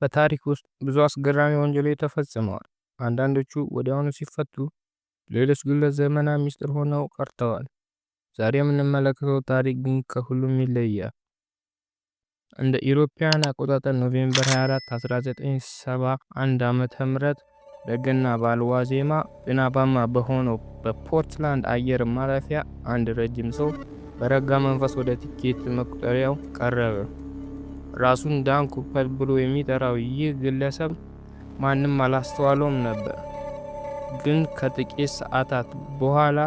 በታሪክ ውስጥ ብዙ አስገራሚ ወንጀሎች ተፈጽመዋል። አንዳንዶቹ ወዲያውኑ ሲፈቱ፣ ሌሎች ግን ለዘመናት ሚስጥር ሆነው ቀርተዋል። ዛሬ የምንመለከተው ታሪክ ግን ከሁሉም ይለያል። እንደ ኢሮፓውያን አቆጣጠር ኖቬምበር 24 1971 ዓመተ ምህረት በገና በዓል ዋዜማ ዝናባማ በሆነው በፖርትላንድ አየር ማረፊያ አንድ ረጅም ሰው በረጋ መንፈስ ወደ ቲኬት መቁጠሪያው ቀረበ። ራሱን ዳን ኩፐር ብሎ የሚጠራው ይህ ግለሰብ ማንም አላስተዋለውም ነበር። ግን ከጥቂት ሰዓታት በኋላ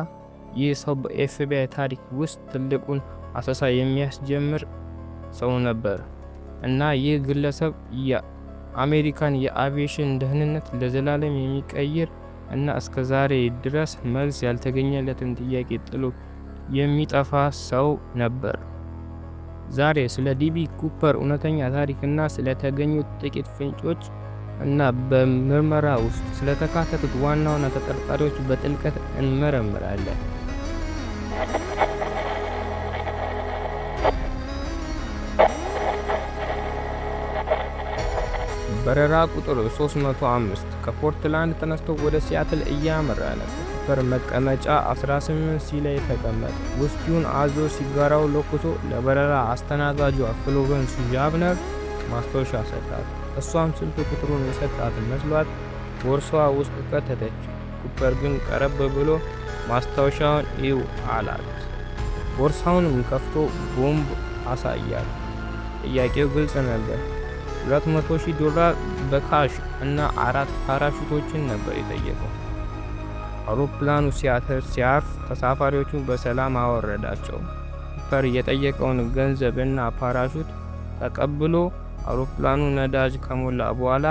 ይህ ሰው በኤፍቢአይ ታሪክ ውስጥ ትልቁን አሰሳ የሚያስጀምር ሰው ነበር እና ይህ ግለሰብ የአሜሪካን የአቪዬሽን ደህንነት ለዘላለም የሚቀይር እና እስከ ዛሬ ድረስ መልስ ያልተገኘለትን ጥያቄ ጥሎ የሚጠፋ ሰው ነበር። ዛሬ ስለ ዲቢ ኩፐር እውነተኛ ታሪክና ስለተገኙት ጥቂት ፍንጮች እና በምርመራ ውስጥ ስለተካተቱት ዋና ዋና ተጠርጣሪዎች በጥልቀት እንመረምራለን። በረራ ቁጥር 305 ከፖርትላንድ ተነስቶ ወደ ሲያትል እያመራ ነበር። ኩፐር መቀመጫ 18 ሲ ላይ ተቀመጠ። ውስኪውን አዞ ሲጋራው ለኩሶ ለበረራ አስተናጋጇ ፍሎረንስ ዣብነር ማስታወሻ ሰጣት። እሷም ስልክ ቁጥሩን የሰጣት መስሏት ቦርሳዋ ውስጥ ከተተች። ኩፐር ግን ቀረብ ብሎ ማስታወሻውን እዩ አላት። ቦርሳውንም ከፍቶ ቦምብ አሳያት። ጥያቄው ግልጽ ነበር። $200,000 በካሽ እና 4 ፓራሹቶችን ነበር የጠየቀው። አውሮፕላኑ ሲያትል ሲያርፍ ተሳፋሪዎቹን በሰላም አወረዳቸው። ኩፐር የጠየቀውን ገንዘብ እና ፓራሹት ተቀብሎ አውሮፕላኑ ነዳጅ ከሞላ በኋላ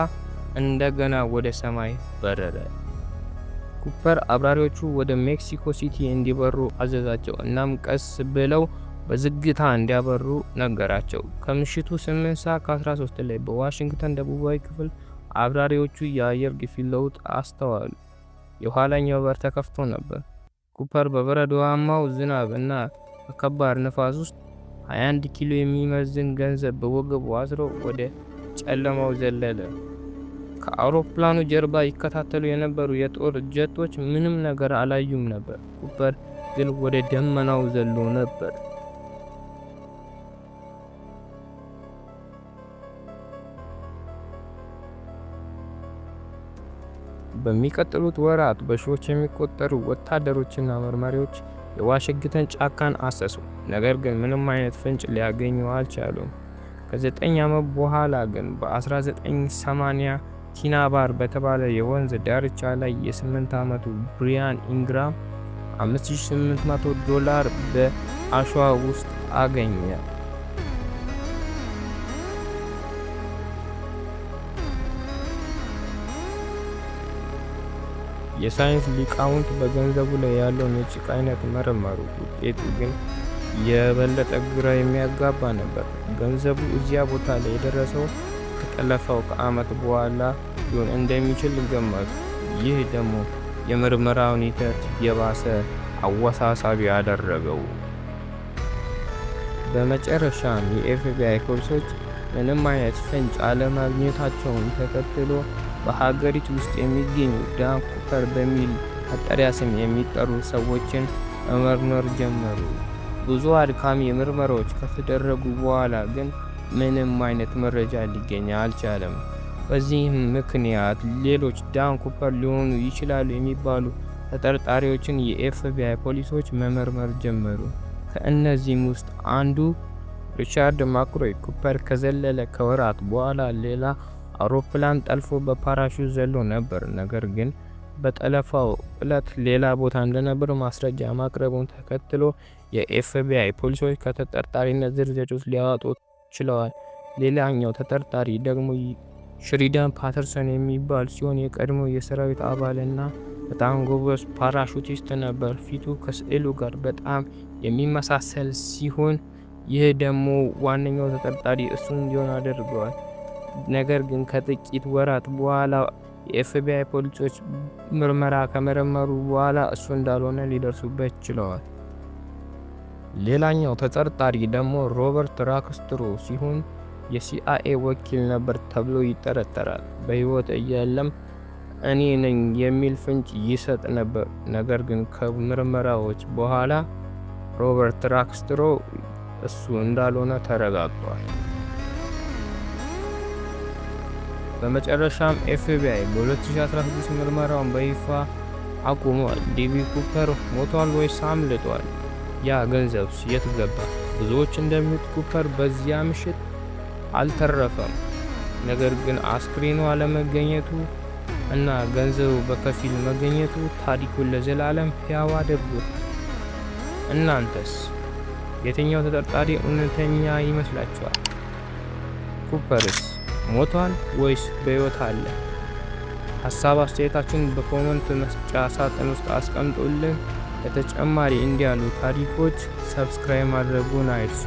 እንደገና ወደ ሰማይ በረረ። ኩፐር አብራሪዎቹ ወደ ሜክሲኮ ሲቲ እንዲበሩ አዘዛቸው። እናም ቀስ ብለው በዝግታ እንዲያበሩ ነገራቸው። ከምሽቱ 8:13 ላይ በዋሽንግተን ደቡባዊ ክፍል አብራሪዎቹ የአየር ግፊት ለውጥ አስተዋሉ። የኋላኛው በር ተከፍቶ ነበር። ኩፐር በበረዶማው ዝናብ እና በከባድ ነፋስ ውስጥ 21 ኪሎ የሚመዝን ገንዘብ በወገቡ አስሮ ወደ ጨለማው ዘለለ። ከአውሮፕላኑ ጀርባ ይከታተሉ የነበሩ የጦር ጀቶች ምንም ነገር አላዩም ነበር። ኩፐር ግን ወደ ደመናው ዘሎ ነበር። በሚቀጥሉት ወራት በሺዎች የሚቆጠሩ ወታደሮችና መርማሪዎች የዋሽንግተን ጫካን አሰሱ። ነገር ግን ምንም አይነት ፍንጭ ሊያገኙ አልቻሉም። ከ9 ዓመት በኋላ ግን በ1980 ቲናባር በተባለ የወንዝ ዳርቻ ላይ የ8 ዓመቱ ብሪያን ኢንግራም $5,800 በአሸዋ ውስጥ አገኘ። የሳይንስ ሊቃውንት በገንዘቡ ላይ ያለውን የጭቃ አይነት መረመሩ። ውጤቱ ግን የበለጠ ግራ የሚያጋባ ነበር። ገንዘቡ እዚያ ቦታ ላይ የደረሰው ከጠለፋው ከዓመት በኋላ ሊሆን እንደሚችል ገመቱ። ይህ ደግሞ የምርመራውን ሂደት የባሰ አወሳሳቢ አደረገው። በመጨረሻም የኤፍቢአይ ፖሊሶች ምንም አይነት ፍንጭ አለማግኘታቸውን ተከትሎ በሀገሪቱ ውስጥ የሚገኙ ዳን ኩፐር በሚል መጠሪያ ስም የሚጠሩ ሰዎችን መመርመር ጀመሩ። ብዙ አድካሚ ምርመራዎች ከተደረጉ በኋላ ግን ምንም አይነት መረጃ ሊገኝ አልቻለም። በዚህም ምክንያት ሌሎች ዳን ኩፐር ሊሆኑ ይችላሉ የሚባሉ ተጠርጣሪዎችን የኤፍቢአይ ፖሊሶች መመርመር ጀመሩ። ከእነዚህም ውስጥ አንዱ ሪቻርድ ማክሮይ ኩፐር ከዘለለ ከወራት በኋላ ሌላ አውሮፕላን ጠልፎ በፓራሹት ዘሎ ነበር። ነገር ግን በጠለፋው ዕለት ሌላ ቦታ እንደነበር ማስረጃ ማቅረቡን ተከትሎ የኤፍቢአይ ፖሊሶች ከተጠርጣሪነት ዝርዝር ውስጥ ሊያወጡት ችለዋል። ሌላኛው ተጠርጣሪ ደግሞ ሽሪዳን ፓተርሰን የሚባል ሲሆን የቀድሞ የሰራዊት አባልና በጣም ጎበዝ ፓራሹቲስት ነበር። ፊቱ ከስዕሉ ጋር በጣም የሚመሳሰል ሲሆን ይህ ደግሞ ዋነኛው ተጠርጣሪ እሱ እንዲሆን አድርገዋል። ነገር ግን ከጥቂት ወራት በኋላ የኤፍቢአይ ፖሊሶች ምርመራ ከመረመሩ በኋላ እሱ እንዳልሆነ ሊደርሱበት ችለዋል። ሌላኛው ተጠርጣሪ ደግሞ ሮበርት ራክስትሮ ሲሆን የሲአይኤ ወኪል ነበር ተብሎ ይጠረጠራል። በሕይወት እያለም እኔ ነኝ የሚል ፍንጭ ይሰጥ ነበር። ነገር ግን ከምርመራዎች በኋላ ሮበርት ራክስትሮ እሱ እንዳልሆነ ተረጋግጧል። በመጨረሻም ኤፍቢአይ በ2016 ምርመራውን በይፋ አቁሟል። ዲቢ ኩፐር ሞቷል ወይስ አምልጧል? ያ ገንዘብስ የት ገባ? ብዙዎች እንደሚሉት ኩፐር በዚያ ምሽት አልተረፈም። ነገር ግን አስክሬኑ አለመገኘቱ እና ገንዘቡ በከፊል መገኘቱ ታሪኩን ለዘላለም ሕያው አድርጎታል። እናንተስ የትኛው ተጠርጣሪ እውነተኛ ይመስላችኋል? ኩፐርስ ሞቷል ወይስ በሕይወት አለ? ሀሳብ አስተያየታችሁን በኮመንት መስጫ ሳጥን ውስጥ አስቀምጡልን። ለተጨማሪ እንዲህ ያሉ ታሪኮች ሰብስክራይብ ማድረጉን አይርሱ።